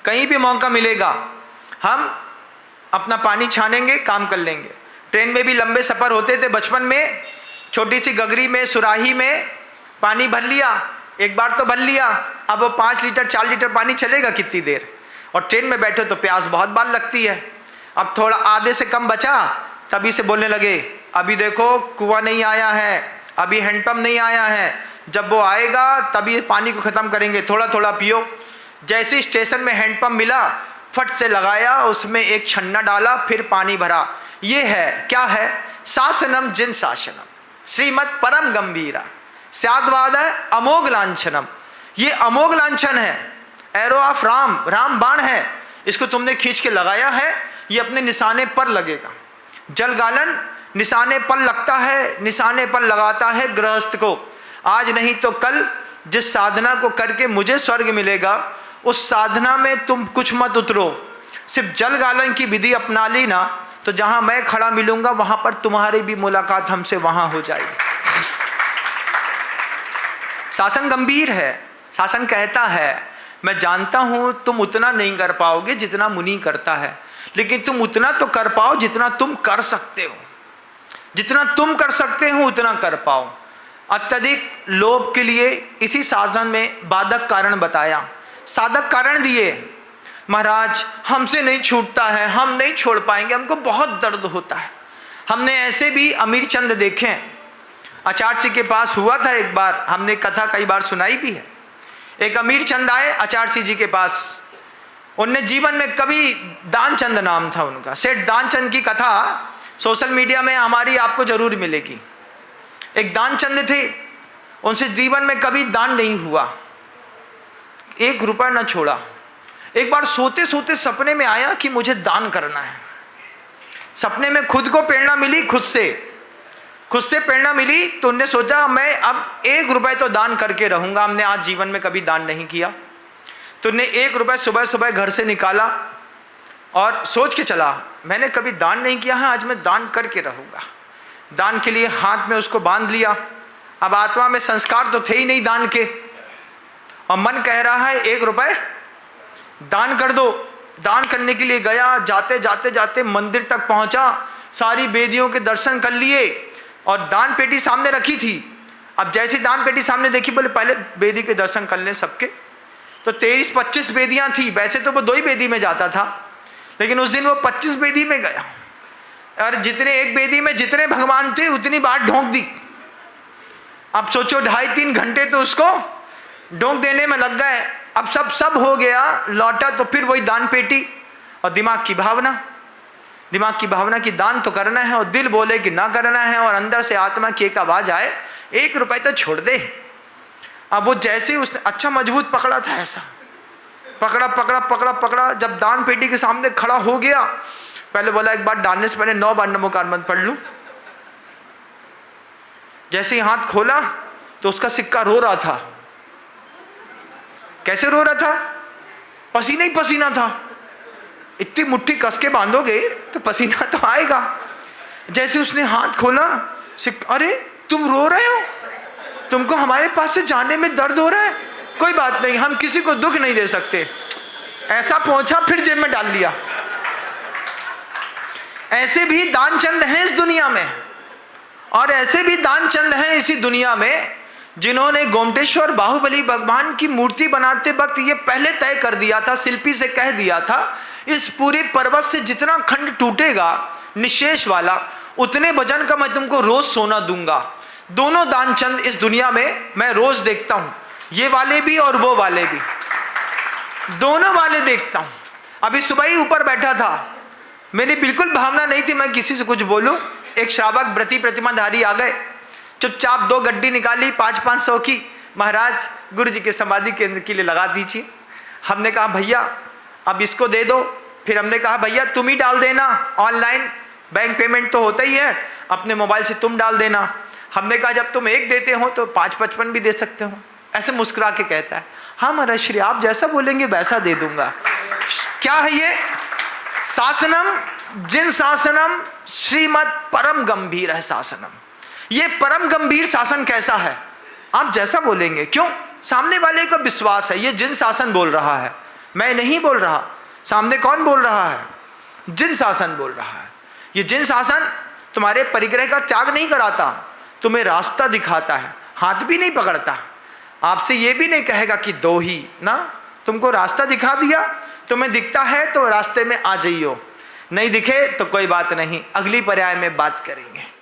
कहीं भी मौका मिलेगा हम अपना पानी छानेंगे, काम कर लेंगे। ट्रेन में भी लंबे सफ़र होते थे बचपन में, छोटी सी गगरी में, सुराही में पानी भर लिया, एक बार तो भर लिया, अब वो 5 लीटर 4 लीटर पानी चलेगा कितनी देर। और ट्रेन में बैठो तो प्यास बहुत बार लगती है। अब थोड़ा आधे से कम बचा, तभी से बोलने लगे अभी देखो कुआं नहीं आया है, अभी हैंडपंप नहीं आया है, जब वो आएगा तभी पानी को ख़त्म करेंगे, थोड़ा थोड़ा पियो। जैसे स्टेशन में हैंडपंप मिला, फट से लगाया, उसमें एक छन्ना डाला, फिर पानी भरा। ये है, क्या है? शासनम जिन शासनम श्रीमद परम गंभीरा स्याद्वाद है अमोघ लांछनम। ये अमोघ लांछन है, एरो ऑफ राम, राम बाण है, इसको तुमने खींच के लगाया है, ये अपने निशाने पर लगेगा। जल गालन निशाने पर लगता है, निशाने पर लगाता है गृहस्थ को। आज नहीं तो कल जिस साधना को करके मुझे स्वर्ग मिलेगा, उस साधना में तुम कुछ मत उतरो। सिर्फ जल गालन की विधि अपना ली ना, तो जहां मैं खड़ा मिलूंगा वहां पर तुम्हारी भी मुलाकात हमसे वहां हो जाएगी। शासन गंभीर है। शासन कहता है मैं जानता हूं तुम उतना नहीं कर पाओगे जितना मुनि करता है, लेकिन तुम उतना तो कर पाओ जितना तुम कर सकते हो। जितना तुम कर सकते हो उतना कर पाओ। अत्यधिक लोभ के लिए इसी शासन में बाधक कारण बताया, साधक कारण दिए। महाराज हमसे नहीं छूटता है, हम नहीं छोड़ पाएंगे, हमको बहुत दर्द होता है। हमने ऐसे भी अमीर चंद देखे हैं। आचार्य जी के पास हुआ था एक बार, हमने कथा कई बार सुनाई भी है। एक अमीर चंद आए आचार्य जी के पास, उनने जीवन में कभी, दानचंद नाम था उनका, सेठ दानचंद की कथा सोशल मीडिया में हमारी आपको जरूर मिलेगी। एक दानचंद थे, उनसे जीवन में कभी दान नहीं हुआ, 1 रुपया न छोड़ा। एक बार सोते सोते सपने में आया कि मुझे दान करना है। सपने में खुद को प्रेरणा मिली, खुद से प्रेरणा मिली, तो उन्होंने सोचा मैं अब 1 रुपये तो दान करके रहूंगा। हमने आज जीवन में कभी दान नहीं किया, तो उन्होंने 1 रुपया सुबह सुबह घर से निकाला और सोच के चला मैंने कभी दान नहीं किया है, आज मैं दान करके रहूंगा। दान के लिए हाथ में उसको बांध लिया। अब आत्मा में संस्कार तो थे ही नहीं दान के, और मन कह रहा है 1 रुपये दान कर दो। दान करने के लिए गया, जाते जाते जाते मंदिर तक पहुंचा, सारी वेदियों के दर्शन कर लिए और दान पेटी सामने रखी थी। अब जैसी दान पेटी सामने देखी, बोले पहले वेदी के दर्शन कर लें सबके। तो 23-25 वेदियां थी, वैसे तो वो 2 ही वेदी में जाता था, लेकिन उस दिन वो 25 वेदी में गया और जितने एक वेदी में जितने भगवान थे उतनी बार ढोंक दी। अब सोचो 2.5-3 घंटे तो उसको ढोंक देने में लग गए। अब सब हो गया, लौटा तो फिर वही दान पेटी और दिमाग की भावना की दान तो करना है, और दिल बोले कि ना करना है, और अंदर से आत्मा की एक आवाज आए 1 रुपये तो छोड़ दे। अब वो जैसे ही उसने अच्छा मजबूत पकड़ा था, ऐसा पकड़ा, जब दान पेटी के सामने खड़ा हो गया, पहले बोला एक बार डालने से पहले 9 बार नमोकार मंत्र पढ़ लूं। जैसे ही हाथ खोला तो उसका सिक्का रो रहा था। कैसे रो रहा था? पसीना ही पसीना था। इतनी मुट्ठी कस के बांधोगे तो पसीना तो आएगा। जैसे उसने हाथ खोला, अरे तुम रो रहे हो, तुमको हमारे पास से जाने में दर्द हो रहा है? कोई बात नहीं, हम किसी को दुख नहीं दे सकते। ऐसा पहुंचा, फिर जेब में डाल लिया। ऐसे भी दानचंद हैं इस दुनिया में, और ऐसे भी दानचंद हैं इसी दुनिया में जिन्होंने गोमटेश्वर बाहुबली भगवान की मूर्ति बनाते वक्त ये पहले तय कर दिया था, शिल्पी से कह दिया था इस पूरे पर्वत से जितना खंड टूटेगा निशेष वाला, उतने वजन का मैं तुमको रोज सोना दूंगा। दोनों दानचंद इस दुनिया में मैं रोज देखता हूं, ये वाले भी और वो वाले भी, दोनों वाले देखता हूं। अभी सुबह ही ऊपर बैठा था, मेरी बिल्कुल भावना नहीं थी मैं किसी से कुछ बोलूं। एक श्रावक व्रती प्रतिमाधारी आ गए, चुपचाप 2 गड्डी निकाली 500-500 की, महाराज गुरु जी के समाधि केंद्र के लिए लगा दीजिए। हमने कहा भैया अब इसको दे दो। फिर हमने कहा भैया तुम ही डाल देना, ऑनलाइन बैंक पेमेंट तो होता ही है, अपने मोबाइल से तुम डाल देना। हमने कहा जब तुम 1 देते हो तो 5-55 भी दे सकते हो। ऐसे मुस्कुरा के कहता है हाँ महाराज श्री, आप जैसा बोलेंगे वैसा दे दूंगा। क्या है ये? शासनम जिन शासनम श्रीमद परम गंभीर है शासनम। ये परम गंभीर शासन कैसा है? आप जैसा बोलेंगे। क्यों? सामने वाले का विश्वास है, ये जिन शासन बोल रहा है, मैं नहीं बोल रहा, सामने कौन बोल रहा है? जिन शासन बोल रहा है। ये जिन शासन तुम्हारे परिग्रह का त्याग नहीं कराता, तुम्हें रास्ता दिखाता है, हाथ भी नहीं पकड़ता, आपसे ये भी नहीं कहेगा कि दो ही ना, तुमको रास्ता दिखा दिया, तुम्हें दिखता है तो रास्ते में आ जाइयो, नहीं दिखे तो कोई बात नहीं, अगली पर्याय में बात करेंगे।